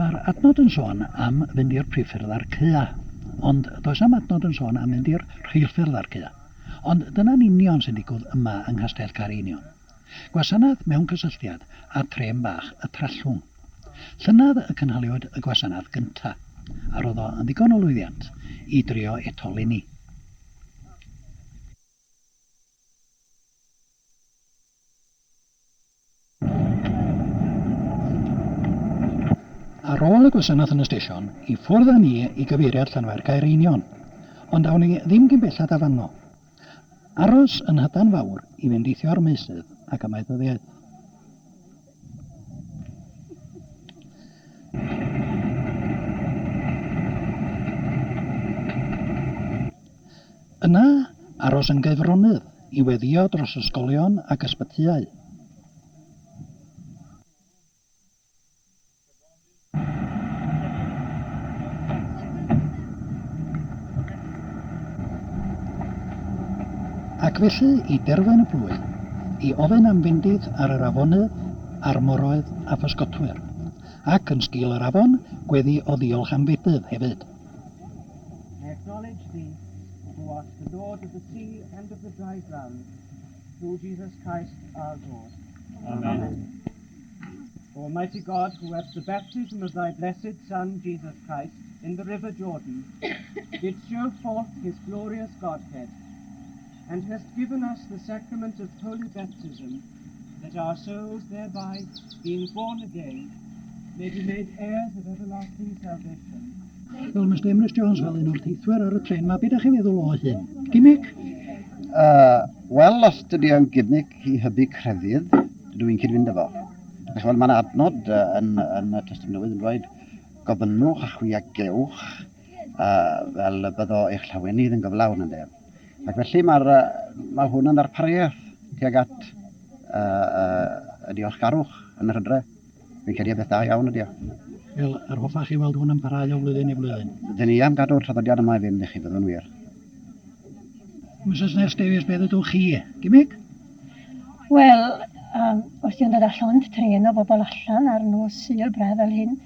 Mae'r adnod yn sôn am fynd i'r priffyrdd ar cea, ond does am adnod yn sôn am fynd i'r rheilffyrdd ar cea. Ond dyna'n union sy'n digwydd yma yng Nghastell Caerenion. Gwasanaeth mewn cysylltiad a trem bach y Trallwng. Llynydd y cynhaliwyd y gwasanaeth gyntaf, a roedd o yn ddigon o lwyddiant i drio etoli ni. Ar ôl y gwasanaeth yn y stesion, i ffwrdd â ni i gyfeiriad Llanfair Caerenion, ond awn ni ddim gyn bellad a fanno. Aros yn Hydan Fawr i fynd eithio ar meysydd ac amaethyddiaeth. Yna, aros yn Gaerfronydd i weddio dros ysgolion ac ysbytyau. Ac felly i derfen y plwy, i ofyn am fyndydd ar yr afonydd, armoroedd a physgotwyr, ac yn sgil yr afon, gweddi o ddiolch am fedydd hefyd. I acknowledge thee, who art the Lord of the sea and of the dry ground, through Jesus Christ our Lord. Amen. Almighty God, who at the baptism of thy blessed Son, Jesus Christ, in the river Jordan, did show forth his glorious Godhead, and hast given us the sacrament of holy baptism, that our souls thereby, being born again, may be made heirs of everlasting salvation. Wel, Mr Emrys Jones, fel un o'r teithwyr ar y tren, mae beth ych chi feddwl o hyn? Gimmick? Wel, os dydy o'n gimmick i hybu crefydd, dydw i'n cyd-fynd efo. Mae'n adnod yn y Testament Newydd yn dweud, gofynnwch a chwiagewch fel byddo eich llawenydd yn gyflawn yn def. Ac felly mae hwn yn darpariaeth tuag at y diolchgarwch yn yr hydre. Fi'n credu beth da iawn ydi o. Wel, yr hoffach chi weld hwn yn parhau o flwyddyn i flwyddyn. Dyn ni am gadw'r traddodiad yma i fynd i chi, byddwn wir. Mrs Nest Davies, beth ydwch chi? Gimmick? Wel, os di'n dod allan tren o bobl allan ar nos Sul braf fel hyn,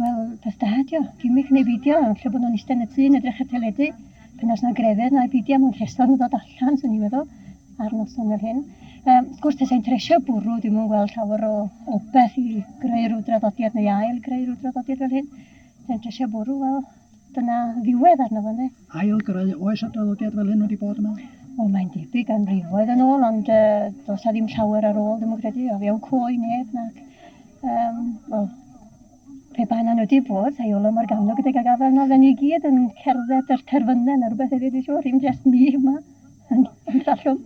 wel, beth da ydi o, gimmick neu fideo, lle bod nhw'n eistedd yn y tŷ yn edrych y teledu. Pan os yna grefydd na'i beidio mewn rhestr yn dod allan, sy'n ni'n meddwl, ar noson fel hyn. Wrth gwrs, tesau'n tresio bwrw, dwi'n mwyn gweld llawer o obeth i greu rhyw draddodiad neu ail greu rhyw draddodiad fel hyn. Tesau'n tresio bwrw, wel, dyna ddiwedd arno fo, ne? Ail greu oes y draddodiad fel hyn wedi bod yma? Wel, mae'n debyg am rifoedd yn ôl, ond does na ddim llawer ar ôl, ddim yn credu, o fewn coi neb, nac. Wel, pe bain nhw wedi bod, Aiolo Morgano gyda gafel na fe ni gyd yn cerdded yr terfynnen a rhywbeth hefyd i siwr, ddim jyst ni yma yn Trallwng.